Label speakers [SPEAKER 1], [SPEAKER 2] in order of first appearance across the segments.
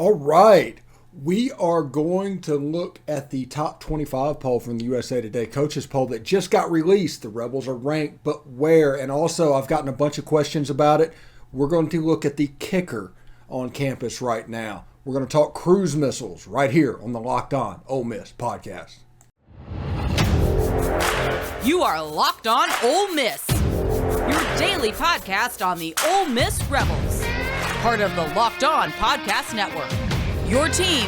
[SPEAKER 1] All right. We are going to look at the top 25 poll from the USA Today coaches poll that just got released. The Rebels are ranked, but where? And also, I've gotten a bunch of questions about it. We're going to look at the kicker on campus right now. We're going to talk Cruz Missiles right here on the Locked On Ole Miss podcast.
[SPEAKER 2] You are Locked On Ole Miss, your daily podcast on the Ole Miss Rebels. Part of the Locked On Podcast Network. Your team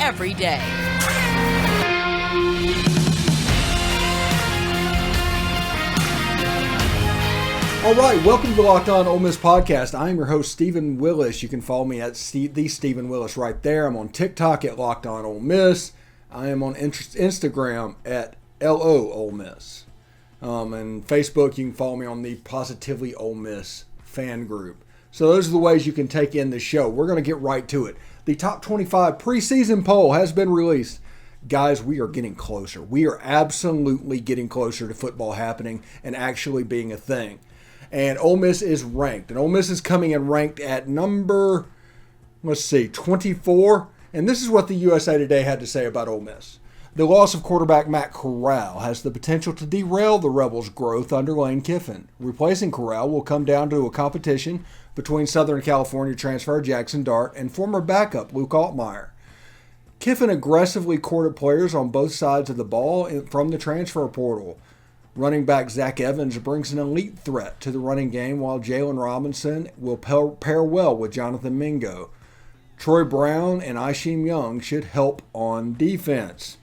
[SPEAKER 2] every day.
[SPEAKER 1] All right, welcome to the Locked On Ole Miss podcast. I am your host, Stephen Willis. You can follow me at the Stephen Willis right there. I'm on TikTok at Locked On Ole Miss. I am on Instagram at LO Ole Miss. And Facebook, you can follow me on the Positively Ole Miss fan group. So those are the ways you can take in the show. We're going to get right to it. The top 25 preseason poll has been released. Guys, we are getting closer. We are absolutely getting closer to football happening and actually being a thing. And Ole Miss is ranked. And Ole Miss is coming in ranked at number, 24. And this is what the USA Today had to say about Ole Miss. The loss of quarterback Matt Corral has the potential to derail the Rebels' growth under Lane Kiffin. Replacing Corral will come down to a competition between Southern California transfer Jackson Dart and former backup Luke Altmaier. Kiffin aggressively courted players on both sides of the ball from the transfer portal. Running back Zach Evans brings an elite threat to the running game, while Jalen Robinson will pair well with Jonathan Mingo. Troy Brown and Isheem Young should help on defense.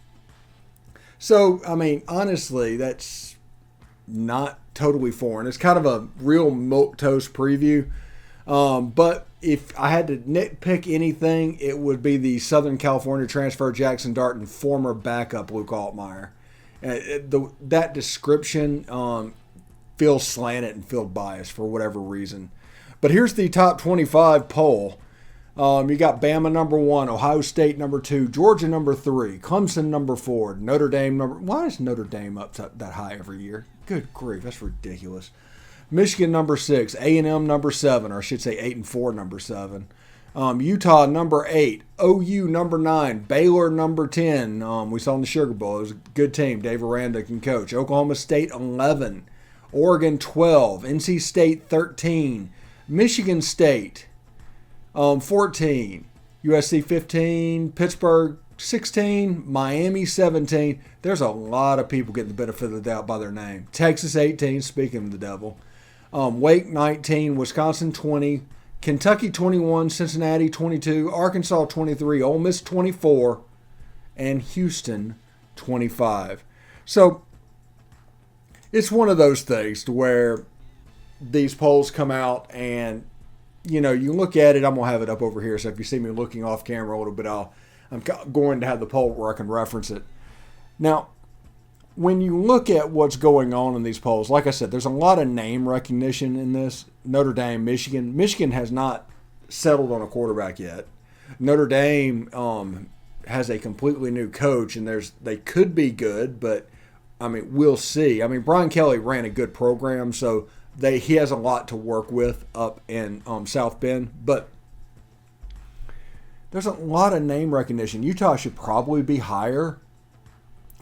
[SPEAKER 1] So, honestly, that's not totally foreign. It's kind of a real milquetoast preview. But if I had to nitpick anything, it would be the Southern California transfer Jackson Dart and former backup Luke Altmaier. That description feels slanted and feels biased for whatever reason. But here's the top 25 poll. You got Bama number 1, Ohio State number 2, Georgia number 3, Clemson number 4, Notre Dame number... Why is Notre Dame up that high every year? Good grief, that's ridiculous. Michigan number 6, A&M number 7, or I should say 8 and 4 number 7. Utah number 8, OU number 9, Baylor number 10. We saw in the Sugar Bowl. It was a good team. Dave Aranda can coach. Oklahoma State 11, Oregon 12, NC State 13, Michigan State 14, USC 15, Pittsburgh 16, Miami 17. There's a lot of people getting the benefit of the doubt by their name. Texas 18, speaking of the devil. Wake 19, Wisconsin 20, Kentucky 21, Cincinnati 22, Arkansas 23, Ole Miss 24, and Houston 25. So it's one of those things to where these polls come out and, you look at it. I'm going to have it up over here. So if you see me looking off camera a little bit, I'm going to have the poll where I can reference it. Now, when you look at what's going on in these polls, like I said, there's a lot of name recognition in this. Notre Dame, Michigan. Michigan has not settled on a quarterback yet. Notre Dame has a completely new coach, and they could be good, but, we'll see. Brian Kelly ran a good program, so he has a lot to work with up in South Bend, but there's a lot of name recognition. Utah should probably be higher.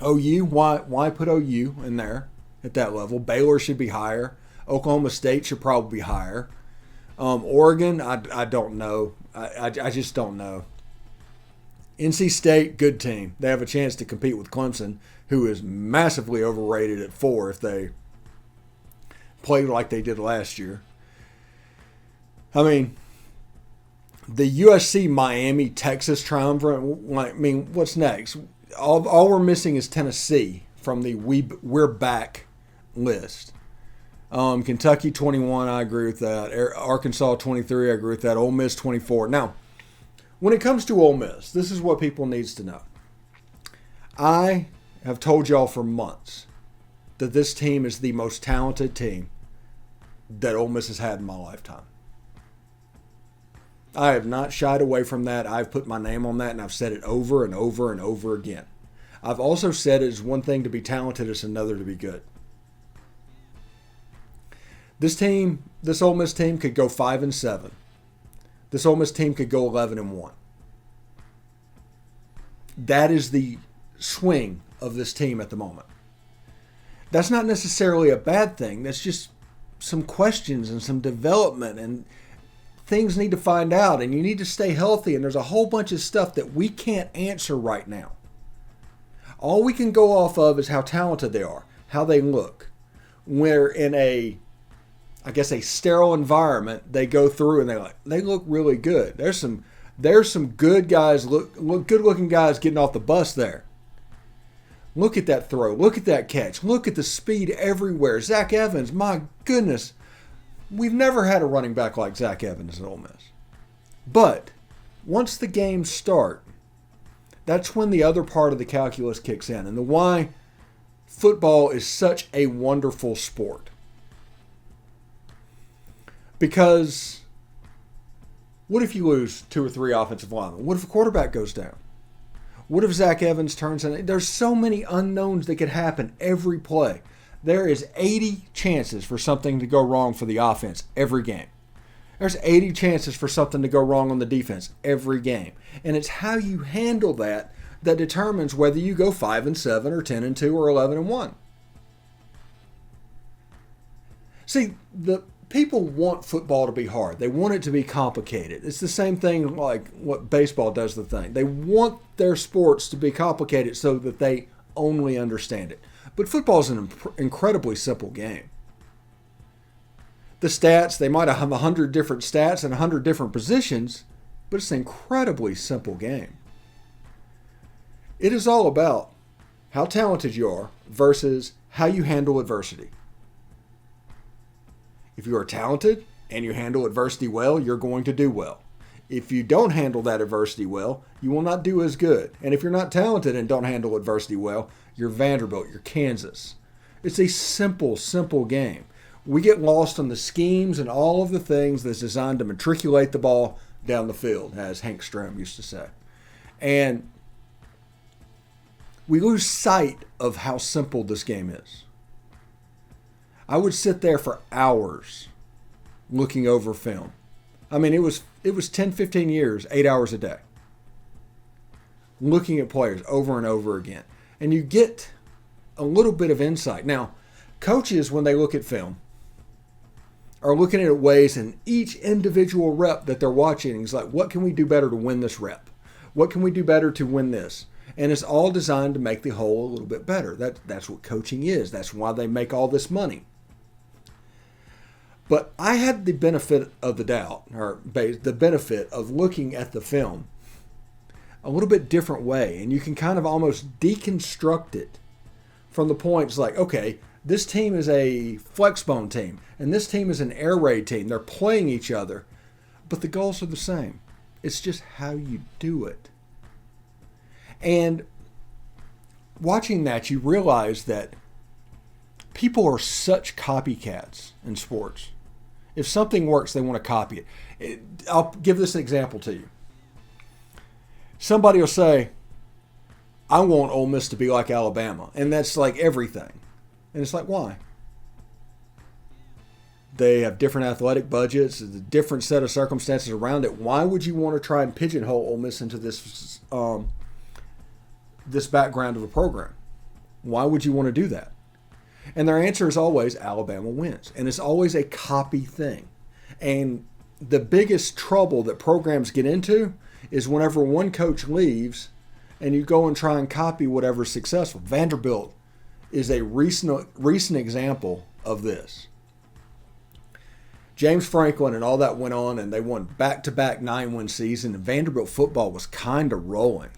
[SPEAKER 1] OU, why put OU in there at that level? Baylor should be higher. Oklahoma State should probably be higher. Oregon, I don't know. I just don't know. NC State, good team. They have a chance to compete with Clemson, who is massively overrated at 4 if they play like they did last year. The USC, Miami, Texas triumvirate, what's next? All we're missing is Tennessee from the we're back list. Kentucky 21, I agree with that. Arkansas 23, I agree with that. Ole Miss 24. Now, when it comes to Ole Miss, this is what people needs to know. I have told y'all for months that this team is the most talented team that Ole Miss has had in my lifetime. I have not shied away from that. I've put my name on that, and I've said it over and over and over again. I've also said it's one thing to be talented, it's another to be good. This Ole Miss team could go 5-7. This Ole Miss team could go 11-1. That is the swing of this team at the moment. That's not necessarily a bad thing. That's just some questions and some development, and things need to find out, and you need to stay healthy, and there's a whole bunch of stuff that we can't answer right now. All we can go off of is how talented they are, how they look. Where in a sterile environment, they go through and they look really good. There's some good guys, good looking guys getting off the bus there. Look at that throw. Look at that catch. Look at the speed everywhere. Zach Evans, my goodness. We've never had a running back like Zach Evans at Ole Miss. But once the games start, that's when the other part of the calculus kicks in, and the why football is such a wonderful sport. Because what if you lose 2 or 3 offensive linemen? What if a quarterback goes down? What if Zach Evans turns in? There's so many unknowns that could happen every play. There is 80 chances for something to go wrong for the offense every game. There's 80 chances for something to go wrong on the defense every game. And it's how you handle that determines whether you go 5-7 or 10-2 or 11-1. See, the people want football to be hard. They want it to be complicated. It's the same thing like what baseball does the thing. They want their sports to be complicated so that they only understand it. But football is an incredibly simple game. The stats, they might have 100 different stats and 100 different positions, but it's an incredibly simple game. It is all about how talented you are versus how you handle adversity. If you are talented and you handle adversity well, you're going to do well. If you don't handle that adversity well, you will not do as good. And if you're not talented and don't handle adversity well, you're Vanderbilt, you're Kansas. It's a simple, simple game. We get lost on the schemes and all of the things that's designed to matriculate the ball down the field, as Hank Stram used to say. And we lose sight of how simple this game is. I would sit there for hours looking over film. I mean, it was 10, 15 years, 8 hours a day, looking at players over and over again. And you get a little bit of insight. Now, coaches, when they look at film, are looking at ways in each individual rep that they're watching. It's like, what can we do better to win this rep? What can we do better to win this? And it's all designed to make the whole a little bit better. That's what coaching is. That's why they make all this money. But I had the benefit of the doubt, or the benefit of looking at the film a little bit different way. And you can kind of almost deconstruct it from the points like, okay, this team is a flexbone team, and this team is an air raid team. They're playing each other, but the goals are the same. It's just how you do it. And watching that, you realize that people are such copycats in sports. If something works, they want to copy it. I'll give this example to you. Somebody will say, I want Ole Miss to be like Alabama. And that's like everything. And it's like, why? They have different athletic budgets, a different set of circumstances around it. Why would you want to try and pigeonhole Ole Miss into this this background of a program? Why would you want to do that? And their answer is always Alabama wins. And it's always a copy thing. And the biggest trouble that programs get into is whenever one coach leaves and you go and try and copy whatever's successful. Vanderbilt is a recent example of this. James Franklin and all that went on, and they won back-to-back 9-win season, and Vanderbilt football was kind of rolling.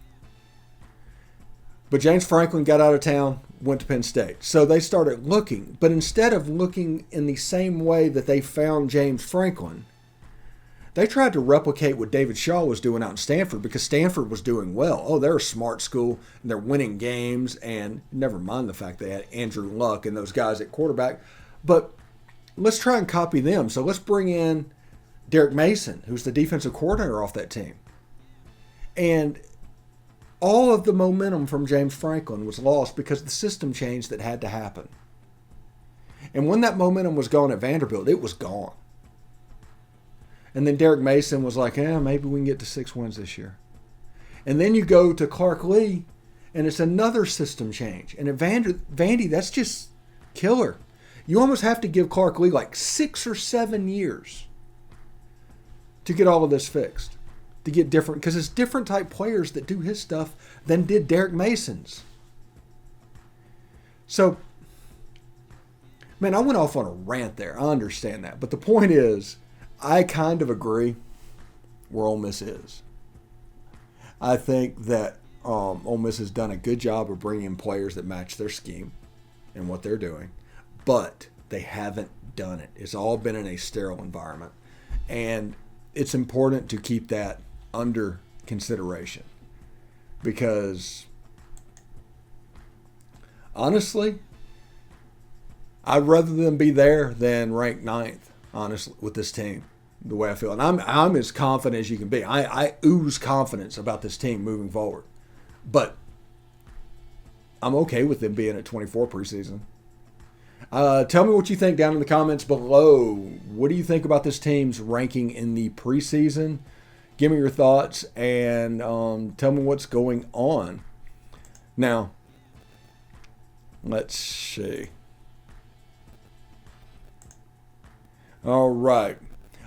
[SPEAKER 1] But James Franklin got out of town, went to Penn State. So they started looking. But instead of looking in the same way that they found James Franklin, they tried to replicate what David Shaw was doing out in Stanford, because Stanford was doing well. Oh, they're a smart school, and they're winning games, and never mind the fact they had Andrew Luck and those guys at quarterback. But let's try and copy them. So let's bring in Derek Mason, who's the defensive coordinator off that team. And all of the momentum from James Franklin was lost because of the system change that had to happen. And when that momentum was gone at Vanderbilt, it was gone. And then Derek Mason was like, maybe we can get to 6 wins this year. And then you go to Clark Lee, and it's another system change. And at Vandy, that's just killer. You almost have to give Clark Lee like 6 or 7 years to get all of this fixed, to get different, because it's different type players that do his stuff than did Derek Mason's. So, man, I went off on a rant there. I understand that. But the point is, I kind of agree where Ole Miss is. I think that Ole Miss has done a good job of bringing in players that match their scheme and what they're doing, but they haven't done it. It's all been in a sterile environment, and it's important to keep that under consideration because, honestly, I'd rather them be there than ranked 9th, honestly, with this team. The way I feel. And I'm as confident as you can be. I ooze confidence about this team moving forward. But I'm okay with them being at 24 preseason. Tell me what you think down in the comments below. What do you think about this team's ranking in the preseason? Give me your thoughts and tell me what's going on. Now, let's see. All right.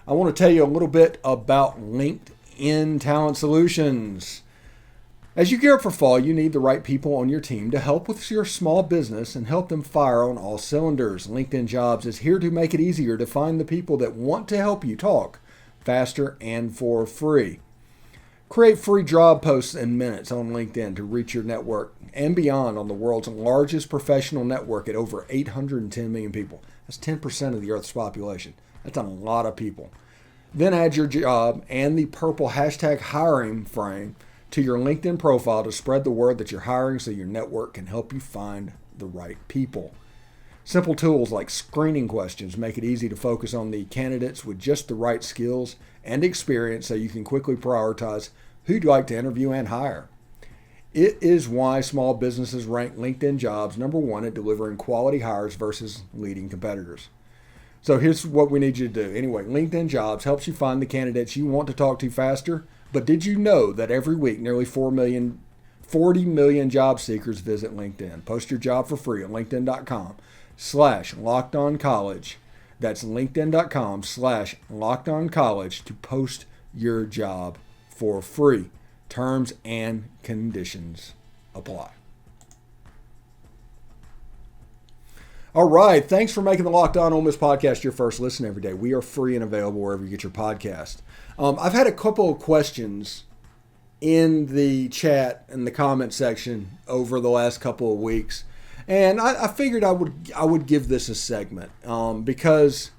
[SPEAKER 1] I want to tell you a little bit about LinkedIn Talent Solutions. As you gear up for fall, you need the right people on your team to help with your small business and help them fire on all cylinders. LinkedIn Jobs is here to make it easier to find the people that want to help you talk faster and for free. Create free job posts in minutes on LinkedIn to reach your network and beyond on the world's largest professional network at over 810 million people. That's 10% of the Earth's population. That's a lot of people. Then add your job and the purple hashtag hiring frame to your LinkedIn profile to spread the word that you're hiring so your network can help you find the right people. Simple tools like screening questions make it easy to focus on the candidates with just the right skills and experience so you can quickly prioritize who you'd like to interview and hire. It is why small businesses rank LinkedIn Jobs number 1 at delivering quality hires versus leading competitors. So here's what we need you to do. Anyway, LinkedIn Jobs helps you find the candidates you want to talk to faster. But did you know that every week nearly 40 million job seekers visit LinkedIn? Post your job for free at linkedin.com/lockedoncollege. That's linkedin.com/lockedoncollege to post your job for free. Terms and conditions apply. All right. Thanks for making the Locked On Ole Miss podcast your first listen every day. We are free and available wherever you get your podcast. I've had a couple of questions in the chat and the comment section over the last couple of weeks, and I figured I would give this a segment because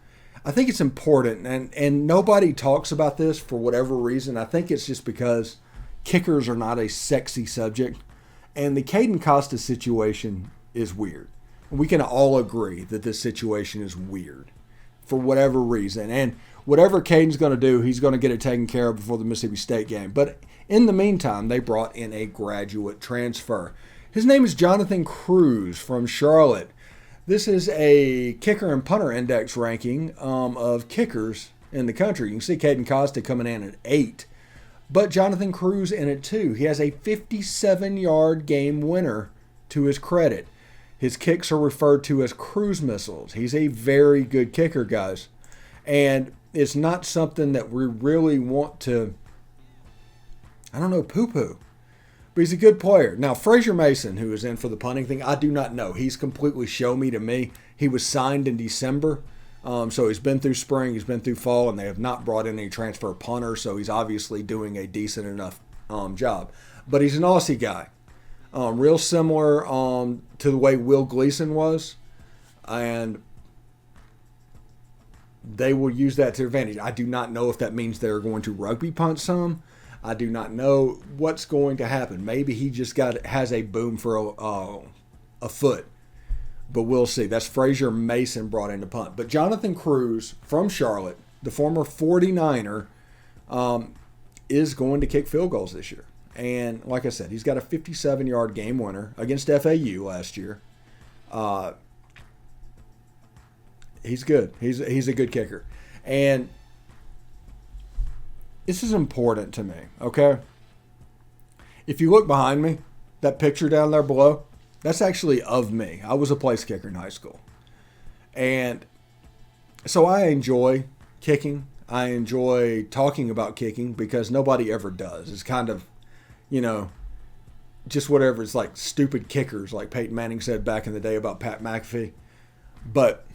[SPEAKER 1] I think it's important, and nobody talks about this for whatever reason. I think it's just because kickers are not a sexy subject, and the Caden Costa situation is weird. We can all agree that this situation is weird for whatever reason. And whatever Caden's going to do, he's going to get it taken care of before the Mississippi State game. But in the meantime, they brought in a graduate transfer. His name is Jonathan Cruz from Charlotte. This is a kicker and punter index ranking of kickers in the country. You can see Caden Costa coming in at 8. But Jonathan Cruz in it too. He has a 57-yard game winner to his credit. His kicks are referred to as Cruz Missiles. He's a very good kicker, guys. And it's not something that we really want to, poo-poo. But he's a good player. Now, Frazier Mason, who is in for the punting thing, I do not know. He's completely show-me to me. He was signed in December. So he's been through spring, he's been through fall, and they have not brought in any transfer punter. So he's obviously doing a decent enough job. But he's an Aussie guy. Real similar to the way Will Gleason was, and they will use that to their advantage. I do not know if that means they're going to rugby punt some. I do not know what's going to happen. Maybe he just has a boom for a foot, but we'll see. That's Frazier Mason brought in to punt. But Jonathan Cruz from Charlotte, the former 49er, is going to kick field goals this year. And like I said, he's got a 57-yard game winner against FAU last year. He's good. He's a good kicker. And this is important to me, okay? If you look behind me, that picture down there below, that's actually of me. I was a place kicker in high school. And so I enjoy kicking. I enjoy talking about kicking because nobody ever does. It's kind of, just whatever. It's like stupid kickers, like Peyton Manning said back in the day about Pat McAfee. But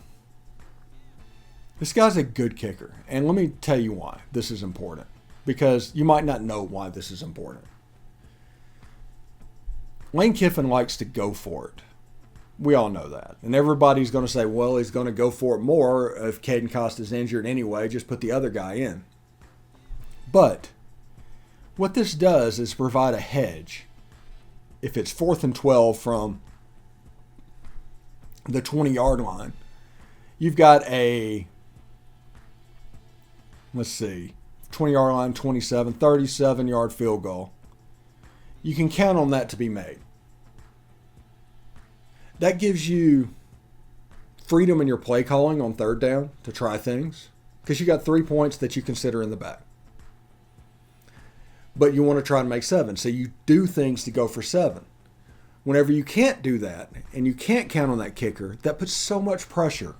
[SPEAKER 1] this guy's a good kicker. And let me tell you why this is important. Because you might not know why this is important. Lane Kiffin likes to go for it. We all know that. And everybody's going to say, well, he's going to go for it more if Caden Costa is injured anyway. Just put the other guy in. But what this does is provide a hedge. If it's 4th and 12 from the 20-yard line, you've got a, 20-yard line, 27, 37-yard field goal. You can count on that to be made. That gives you freedom in your play calling on 3rd down to try things because you got 3 points that you consider in the back. But you want to try and make 7, so you do things to go for 7. Whenever you can't do that and you can't count on that kicker, that puts so much pressure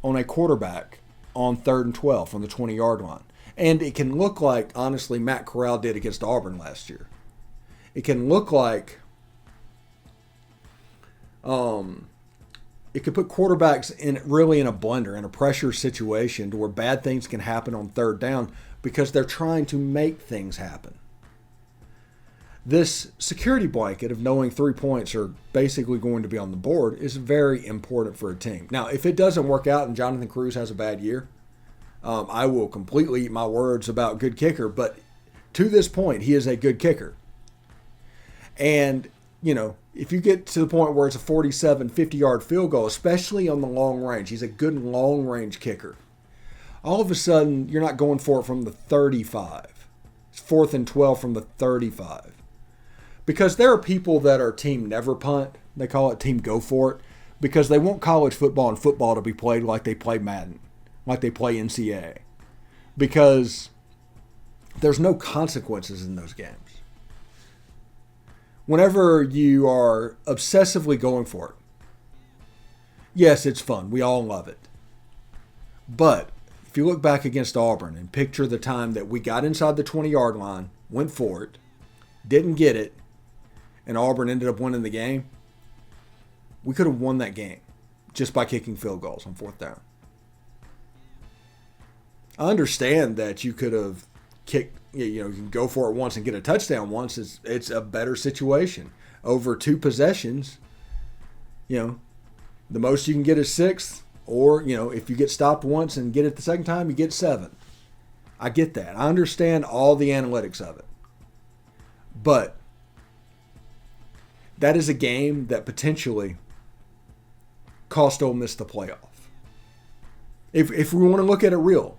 [SPEAKER 1] on a quarterback on 3rd and 12 from the 20-yard line. And it can look like, honestly, Matt Corral did against Auburn last year. It can look like it could put quarterbacks in a blender, in a pressure situation to where bad things can happen on 3rd down because they're trying to make things happen. This security blanket of knowing 3 points are basically going to be on the board is very important for a team. Now, if it doesn't work out and Jonathan Cruz has a bad year, I will completely eat my words about good kicker, but to this point, he is a good kicker. And, if you get to the point where it's a 47, 50-yard field goal, especially on the long range, he's a good long-range kicker. All of a sudden, you're not going for it from the 35. It's 4th and 12 from the 35. Because there are people that are team never punt. They call it team go for it. Because they want college football and football to be played like they play Madden, like they play NCAA. Because there's no consequences in those games. Whenever you are obsessively going for it, yes, it's fun. We all love it. But if you look back against Auburn and picture the time that we got inside the 20-yard line, went for it, didn't get it, and Auburn ended up winning the game, we could have won that game just by kicking field goals on 4th down. I understand that you could have kicked, you can go for it once and get a touchdown once. It's a better situation. Over 2 possessions, the most you can get is 6. Or, if you get stopped once and get it the second time, you get 7. I get that. I understand all the analytics of it. But that is a game that potentially cost Ole Miss the playoff. If we want to look at it real.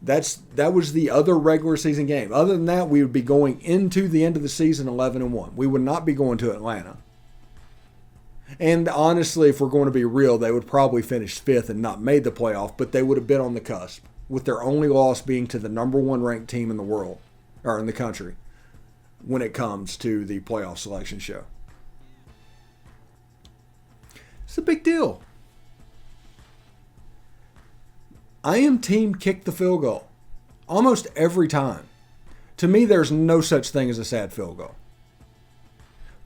[SPEAKER 1] That was the other regular season game. Other than that, we would be going into the end of the season 11-1. We would not be going to Atlanta. And honestly, if we're going to be real, they would probably finish 5th and not made the playoff, but they would have been on the cusp, with their only loss being to the number 1 ranked team in the world, or in the country, when it comes to the playoff selection show. It's a big deal. I am team kick the field goal almost every time. To me, there's no such thing as a sad field goal.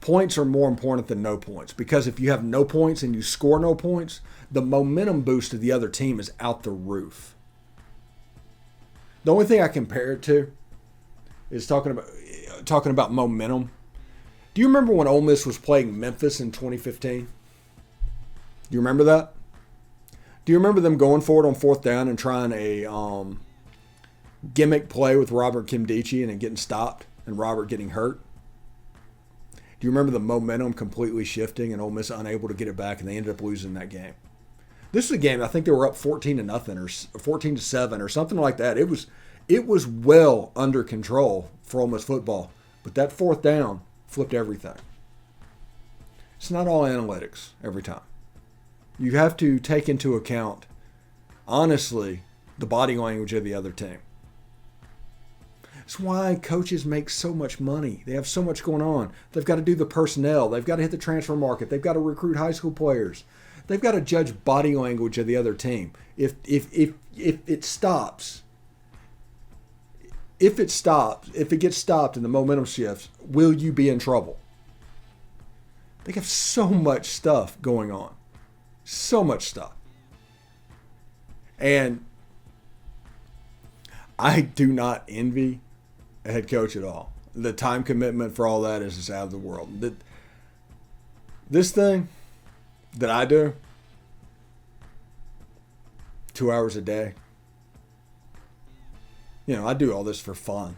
[SPEAKER 1] Points are more important than no points because if you have no points and you score no points, the momentum boost of the other team is out the roof. The only thing I compare it to is talking about momentum. Do you remember when Ole Miss was playing Memphis in 2015? Do you remember that? Do you remember them going for it on 4th down and trying a gimmick play with Robert Kimdichie and it getting stopped and Robert getting hurt? Do you remember the momentum completely shifting and Ole Miss unable to get it back and they ended up losing that game? This is a game, I think they were up 14-0 or 14-7 or something like that. It was well under control for Ole Miss football, but that 4th down flipped everything. It's not all analytics every time. You have to take into account, honestly, the body language of the other team. That's why coaches make so much money. They have so much going on. They've got to do the personnel. They've got to hit the transfer market. They've got to recruit high school players. They've got to judge body language of the other team. If it stops, if it gets stopped and the momentum shifts, will you be in trouble? They have so much stuff going on. So much stuff. And I do not envy a head coach at all. The time commitment for all that is just out of the world. This thing that I do, 2 hours a day, I do all this for fun.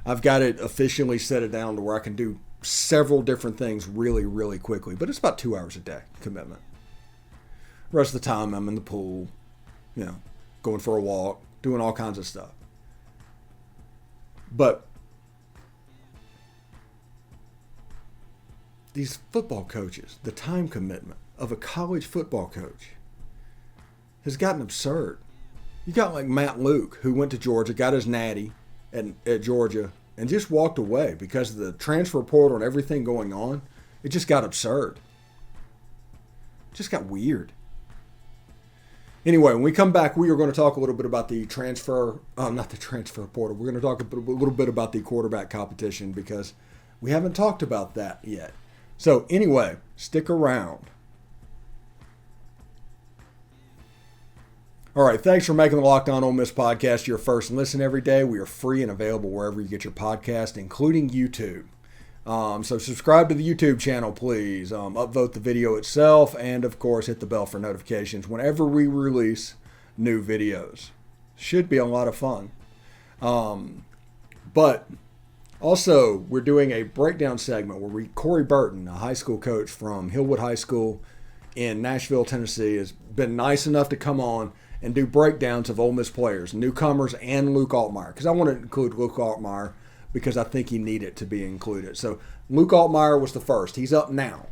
[SPEAKER 1] I've got it officially set it down to where I can do several different things really, really quickly. But it's about 2 hours a day commitment. The rest of the time I'm in the pool, going for a walk, doing all kinds of stuff. But these football coaches, the time commitment of a college football coach has gotten absurd. You got like Matt Luke, who went to Georgia, got his natty at Georgia, and just walked away because of the transfer portal and everything going on. It just got absurd. It just got weird. Anyway, when we come back, we are going to talk a little bit about the not the transfer portal. We're going to talk a little bit about the quarterback competition because we haven't talked about that yet. So anyway, stick around. All right, thanks for making the Locked On Ole Miss podcast your first listen every day. We are free and available wherever you get your podcast, including YouTube. So subscribe to the YouTube channel, please. Upvote the video itself, and of course, hit the bell for notifications whenever we release new videos. Should be a lot of fun. But also, we're doing a breakdown segment where Corey Burton, a high school coach from Hillwood High School in Nashville, Tennessee, has been nice enough to come on and do breakdowns of Ole Miss players, newcomers, and Luke Altmaier. Because I want to include Luke Altmaier because I think he needed to be included. So Luke Altmaier was the first. He's up now.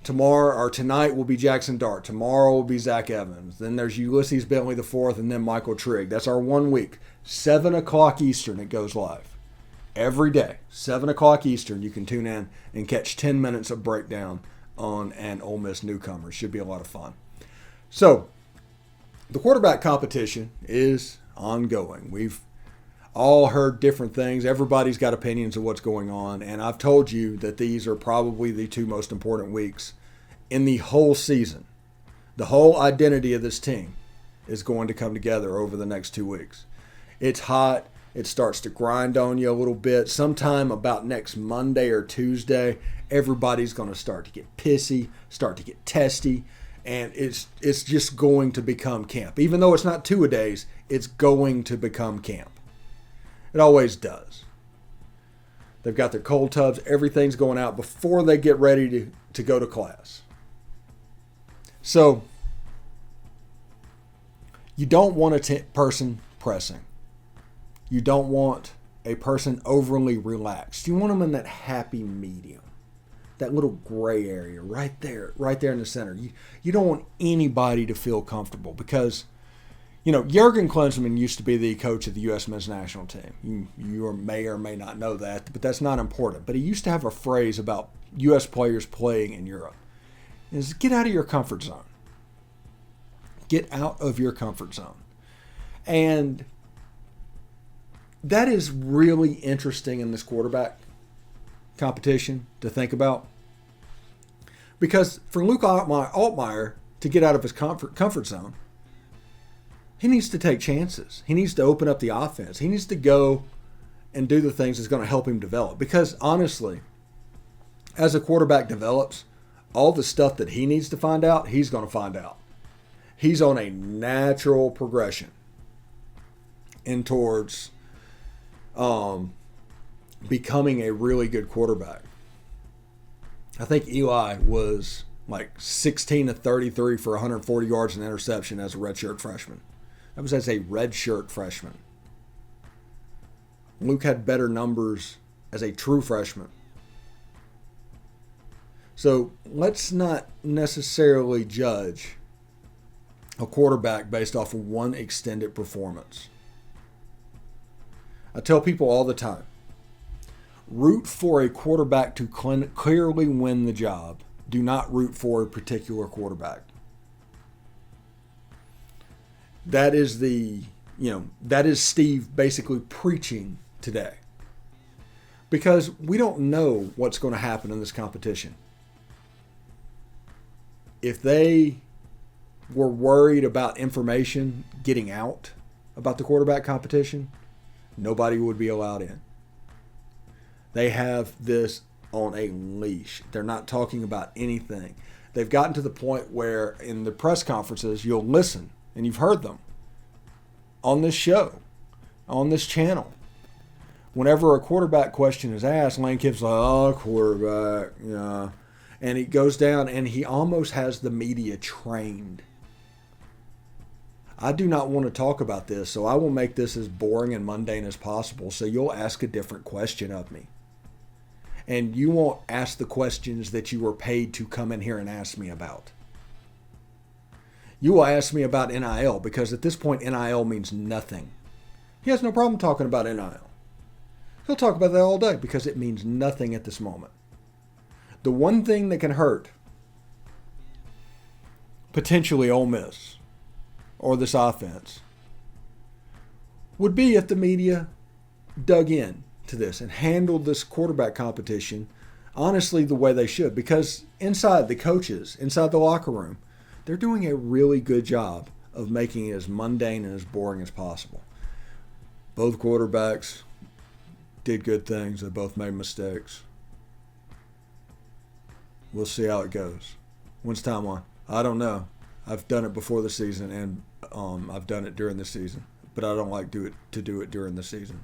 [SPEAKER 1] Tonight will be Jackson Dart. Tomorrow will be Zach Evans. Then there's Ulysses Bentley the fourth, and then Michael Trigg. That's our 1 week. 7 o'clock Eastern it goes live. Every day, 7 o'clock Eastern, you can tune in and catch 10 minutes of breakdown on an Ole Miss newcomer. Should be a lot of fun. So, the quarterback competition is ongoing. We've all heard different things. Everybody's got opinions of what's going on. And I've told you that these are probably the two most important weeks in the whole season. The whole identity of this team is going to come together over the next 2 weeks. It's hot. It starts to grind on you a little bit. Sometime about next Monday or Tuesday, everybody's going to start to get pissy, start to get testy. And it's just going to become camp. Even though it's not 2-a-days, it's going to become camp. It always does. They've got their cold tubs. Everything's going out before they get ready to go to class. So, you don't want a person pressing. You don't want a person overly relaxed. You want them in that happy medium. That little gray area right there in the center. You don't want anybody to feel comfortable because, Jurgen Klinnsman used to be the coach of the U.S. men's national team. You may or may not know that, but that's not important. But he used to have a phrase about U.S. players playing in Europe. Is get out of your comfort zone. Get out of your comfort zone. And that is really interesting in this quarterback competition to think about. Because for Luke Altmaier to get out of his comfort zone, he needs to take chances. He needs to open up the offense. He needs to go and do the things that's going to help him develop. Because honestly, as a quarterback develops, all the stuff that he needs to find out, he's going to find out. He's on a natural progression in towards becoming a really good quarterback. I think Eli was like 16 of 33 for 140 yards and interception as a redshirt freshman. That was as a redshirt freshman. Luke had better numbers as a true freshman. So let's not necessarily judge a quarterback based off of one extended performance. I tell people all the time, root for a quarterback to clearly win the job. Do not root for a particular quarterback. That is that is Steve basically preaching today. Because we don't know what's going to happen in this competition. If they were worried about information getting out about the quarterback competition, nobody would be allowed in. They have this on a leash. They're not talking about anything. They've gotten to the point where in the press conferences, you'll listen, and you've heard them on this show, on this channel. Whenever a quarterback question is asked, Lane Kiffin's like, oh, quarterback, yeah. And he goes down and he almost has the media trained. I do not want to talk about this, so I will make this as boring and mundane as possible, so you'll ask a different question of me. And you won't ask the questions that you were paid to come in here and ask me about. You will ask me about NIL, because at this point, NIL means nothing. He has no problem talking about NIL. He'll talk about that all day because it means nothing at this moment. The one thing that can hurt, potentially Ole Miss, or this offense, would be if the media dug in to this and handled this quarterback competition honestly the way they should. Because inside the coaches, inside the locker room, they're doing a really good job of making it as mundane and as boring as possible. Both quarterbacks did good things. They both made mistakes. We'll see how it goes. When's time on? I don't know. I've done it before the season, and I've done it during the season. But I don't like to do it during the season.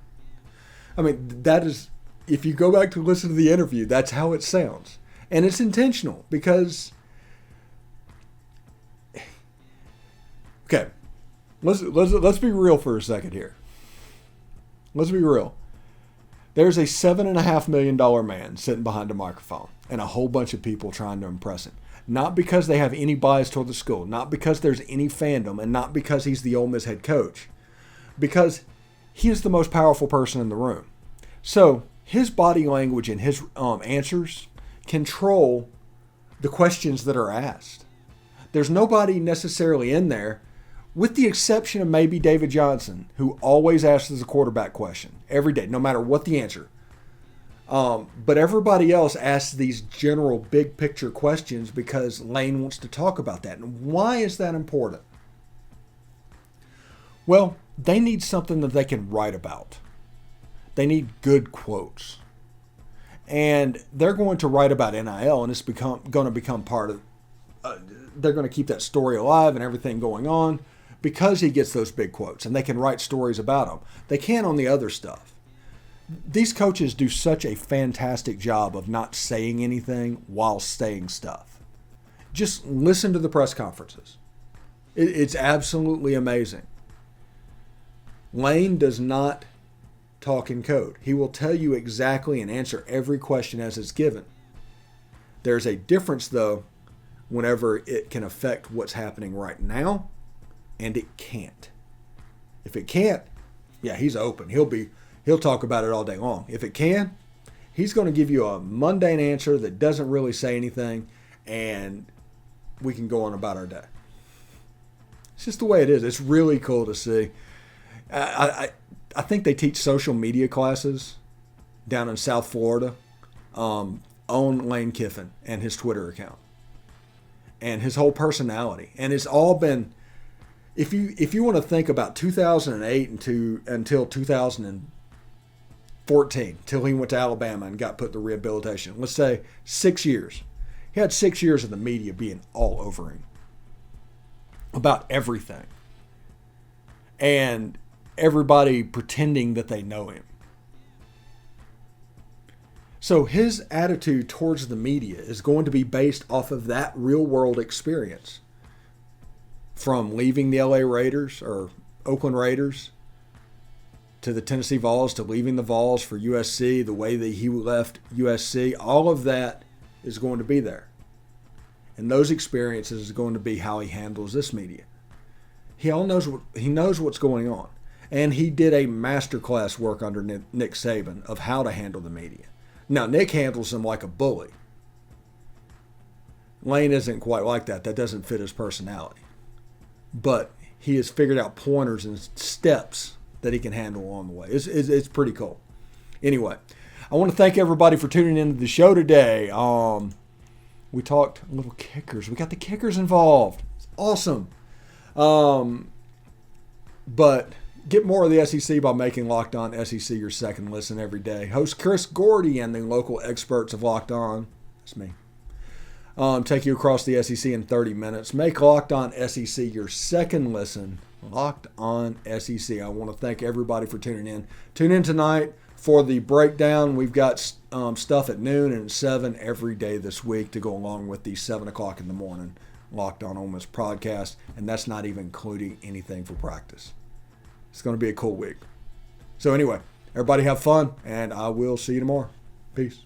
[SPEAKER 1] I mean, that is, if you go back to listen to the interview, that's how it sounds. And it's intentional because, okay, let's be real for a second here. Let's be real. There's a $7.5 million man sitting behind a microphone and a whole bunch of people trying to impress him. Not because they have any bias toward the school, not because there's any fandom, and not because he's the Ole Miss head coach. Because he is the most powerful person in the room. So his body language and his answers control the questions that are asked. There's nobody necessarily in there, with the exception of maybe David Johnson, who always asks the quarterback question every day, no matter what the answer. But everybody else asks these general big picture questions because Lane wants to talk about that. And why is that important? Well, they need something that they can write about. They need good quotes. And they're going to write about NIL, and it's going to become part of, they're going to keep that story alive and everything going on because he gets those big quotes, and they can write stories about him. They can on the other stuff. These coaches do such a fantastic job of not saying anything while saying stuff. Just listen to the press conferences. It's absolutely amazing. Lane does not talk in code. He will tell you exactly and answer every question as it's given. There's a difference, though, whenever it can affect what's happening right now, and it can't. If it can't, yeah, he's open. He'll talk about it all day long. If it can, he's going to give you a mundane answer that doesn't really say anything, and we can go on about our day. It's just the way it is. It's really cool to see. I think they teach social media classes down in South Florida on Lane Kiffin and his Twitter account and his whole personality. And it's all been, if you want to think about 2008 until 2014, till he went to Alabama and got put to rehabilitation, let's say 6 years. He had 6 years of the media being all over him about everything. And everybody pretending that they know him. So his attitude towards the media is going to be based off of that real world experience. From leaving the LA Raiders or Oakland Raiders to the Tennessee Vols, to leaving the Vols for USC, the way that he left USC, all of that is going to be there. And those experiences is going to be how he handles this media. He knows what's going on. And he did a masterclass work under Nick Saban of how to handle the media. Now, Nick handles him like a bully. Lane isn't quite like that. That doesn't fit his personality. But he has figured out pointers and steps that he can handle along the way. It's pretty cool. Anyway, I want to thank everybody for tuning into the show today. We talked a little kickers. We got the kickers involved. It's awesome. But get more of the SEC by making Locked On SEC your second listen every day. Host Chris Gordy and the local experts of Locked On, that's me, take you across the SEC in 30 minutes. Make Locked On SEC your second listen. Locked On SEC. I want to thank everybody for tuning in. Tune in tonight for the breakdown. We've got stuff at noon and 7 every day this week to go along with the 7 o'clock in the morning Locked On Ole Miss podcast, and that's not even including anything for practice. It's going to be a cool week. So anyway, everybody have fun, and I will see you tomorrow. Peace.